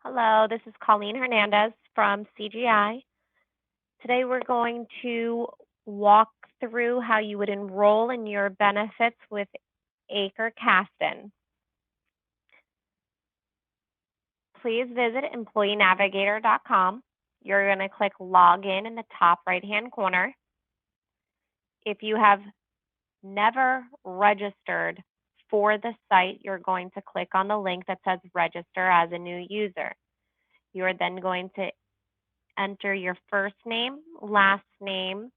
Hello, this is Colleen Hernandez from CGI. Today we're going to walk through how you would enroll in your benefits with Aker Kasten. Please visit employeenavigator.com. You're going to click Login in the top right-hand corner. If you have never registered for the site, you're going to click on the link that says Register as a new user. You are then going to enter your first name, last name,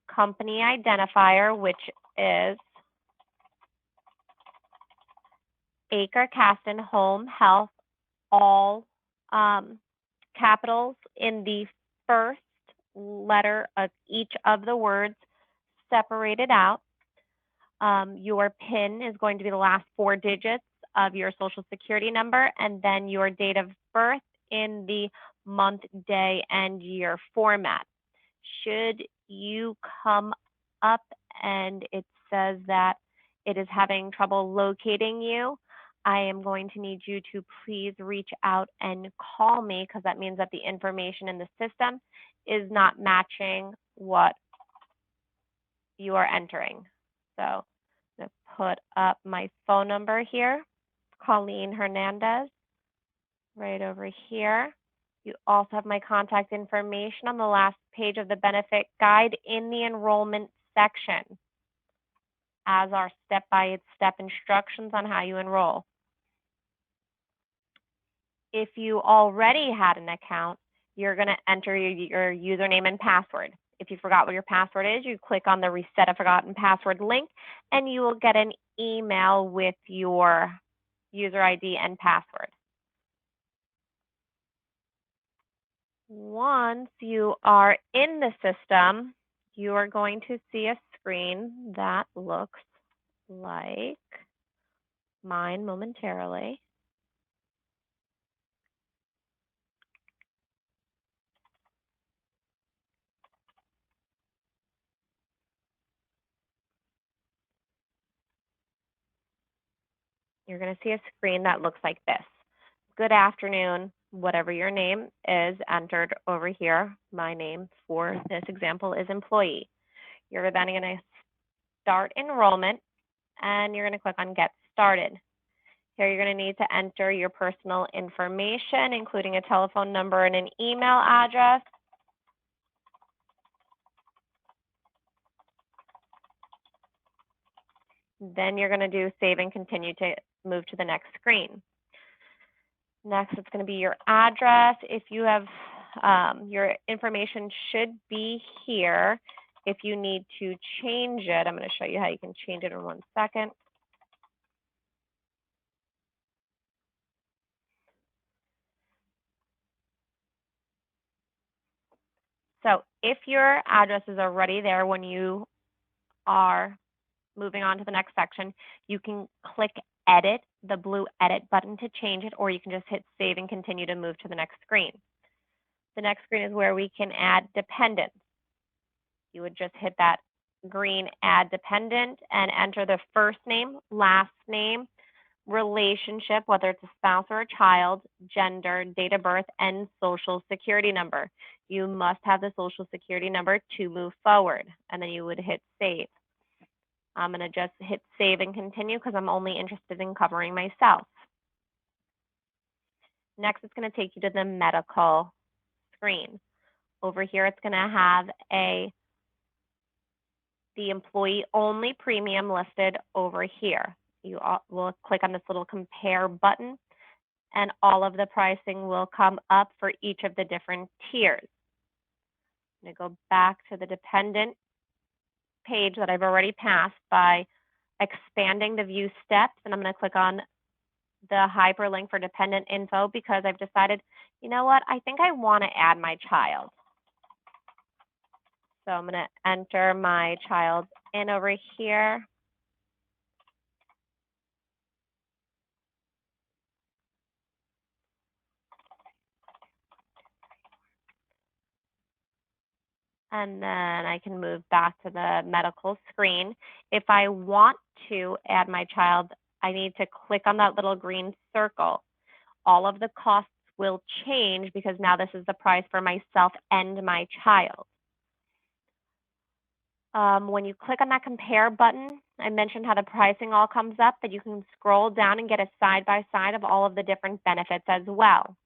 company identifier, which is Aker Kasten Home Health, all capitals in the first letter of each of the words separated out. Your PIN is going to be the last 4 digits of your social security number, and then your date of birth in the month, day, and year format. Should you come up and it says that it is having trouble locating you, I am going to need you to please reach out and call me, because that means that the information in the system is not matching what you are entering. So I'm going to put up my phone number here, Colleen Hernandez, right over here. You also have my contact information on the last page of the benefit guide in the enrollment section, as are step-by-step instructions on how you enroll. If you already had an account, you're going to enter your username and password. If you forgot what your password is, you click on the Reset a Forgotten Password link, and you will get an email with your user ID and password. Once you are in the system, you are going to see a screen that looks like mine momentarily. You're going to see a screen that looks like this. Good afternoon, whatever your name is entered over here. My name for this example is employee. You're then going to start enrollment, and you're going to click on Get Started. Here you're going to need to enter your personal information, including a telephone number and an email address. Then you're going to do Save and Continue to move to the next screen. Next, it's going to be your address. If you have your information should be here. If you need to change it, I'm going to show you how you can change it in 1 second. So if your address is already there when you are moving on to the next section, you can click Edit, the blue Edit button, to change it, or you can just hit Save and Continue to move to the next screen. The next screen is where we can add dependents. You would just hit that green Add Dependent and enter the first name, last name, relationship, whether it's a spouse or a child, gender, date of birth, and social security number. You must have the social security number to move forward, and then you would hit Save. I'm going to just hit Save and Continue because I'm only interested in covering myself. Next, it's going to take you to the medical screen. Over here, it's going to have the employee-only premium listed over here. You will click on this little Compare button, and all of the pricing will come up for each of the different tiers. I'm going to go back to the dependent page that I've already passed by expanding the view steps, and I'm going to click on the hyperlink for dependent info because I've decided, you know what, I think I want to add my child. So I'm going to enter my child in over here. And then I can move back to the medical screen. If I want to add my child, I need to click on that little green circle. All of the costs will change because now this is the price for myself and my child. When you click on that compare button, I mentioned how the pricing all comes up, but you can scroll down and get a side-by-side of all of the different benefits as well.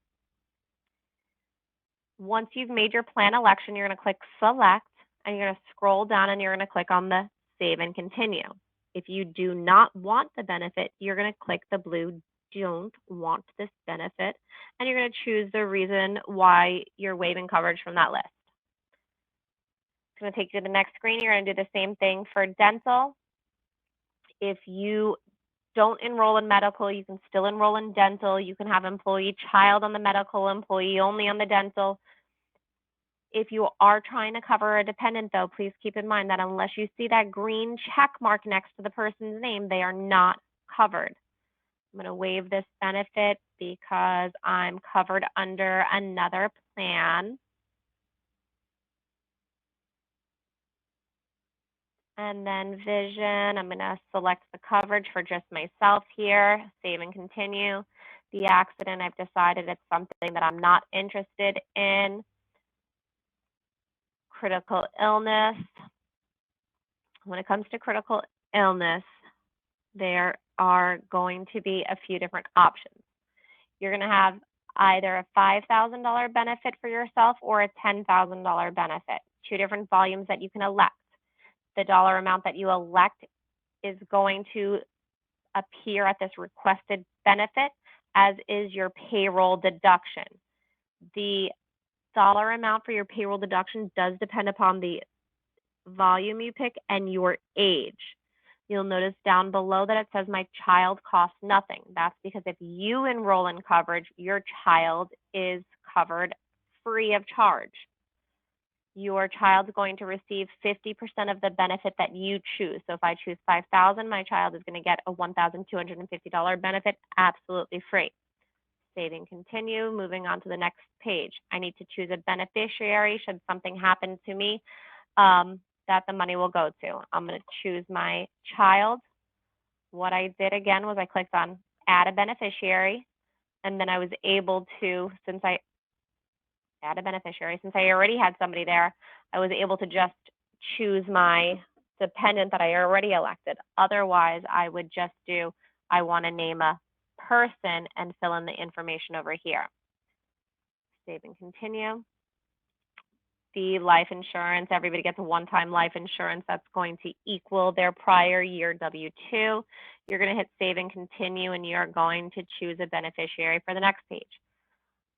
Once you've made your plan election, you're going to click select, and you're going to scroll down and you're going to click on the save and continue. If you do not want the benefit, you're going to click the blue don't want this benefit, and you're going to choose the reason why you're waiving coverage from that list. It's going to take you to the next screen. You're going to do the same thing for dental. If you don't enroll in medical, you can still enroll in dental. You can have employee child on the medical, employee only on the dental. If you are trying to cover a dependent, though, please keep in mind that unless you see that green check mark next to the person's name, they are not covered. I'm going to waive this benefit because I'm covered under another plan. And then vision, I'm going to select the coverage for just myself here, save and continue. The accident, I've decided it's something that I'm not interested in. Critical illness. When it comes to critical illness, there are going to be a few different options. You're going to have either a $5,000 benefit for yourself or a $10,000 benefit, two different volumes that you can elect. The dollar amount that you elect is going to appear at this requested benefit, as is your payroll deduction. The dollar amount for your payroll deduction does depend upon the volume you pick and your age. You'll notice down below that it says my child costs nothing. That's because if you enroll in coverage, your child is covered free of charge. Your child's going to receive 50% of the benefit that you choose. So if I choose $5,000, my child is going to get a $1,250 benefit absolutely free. Save and continue, moving on to the next page. I need to choose a beneficiary should something happen to me that the money will go to. I'm going to choose my child. What I did again was I clicked on add a beneficiary, and then I was able to, since I already had somebody there, I was able to just choose my dependent that I already elected. Otherwise, I would just do, I want to name a person and fill in the information over here. Save and continue. The life insurance, everybody gets a one-time life insurance that's going to equal their prior year W-2. You're going to hit save and continue, and you're going to choose a beneficiary for the next page.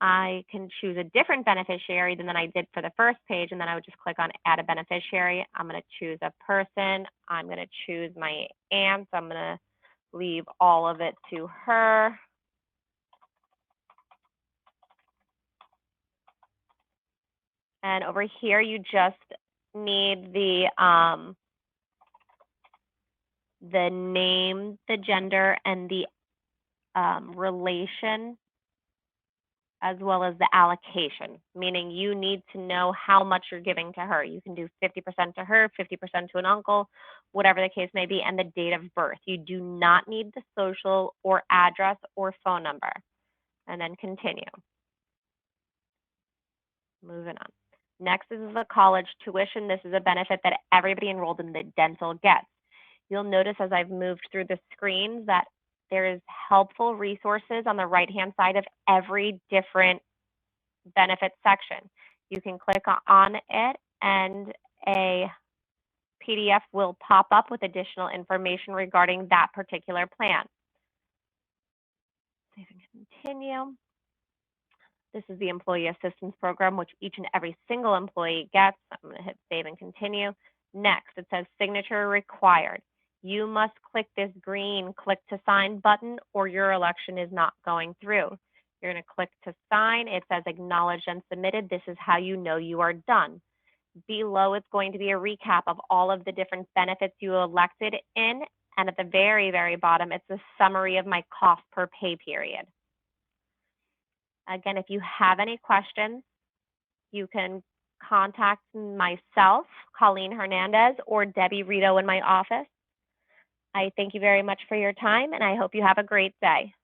I can choose a different beneficiary than I did for the first page, and then I would just click on add a beneficiary. I'm going to choose a person. I'm going to choose my aunt. I'm going to leave all of it to her. And over here, you just need the name, the gender, and the relation, as well as the allocation, meaning you need to know how much you're giving to her. You can do 50% to her, 50% to an uncle, whatever the case may be, and the date of birth. You do not need the social or address or phone number. And then continue. Moving on. Next is the college tuition. This is a benefit that everybody enrolled in the dental gets. You'll notice as I've moved through the screens that there is helpful resources on the right-hand side of every different benefit section. You can click on it and a PDF will pop up with additional information regarding that particular plan. Save and continue. This is the Employee Assistance Program, which each and every single employee gets. I'm going to hit save and continue. Next, it says signature required. You must click this green click to sign button or your election is not going through. You're going to click to sign. It says acknowledged and submitted. This is how you know you are done. Below, it's going to be a recap of all of the different benefits you elected in. And at the very, very bottom, it's a summary of my cost per pay period. Again, if you have any questions, you can contact myself, Colleen Hernandez, or Debbie Rito in my office. I thank you very much for your time, and I hope you have a great day.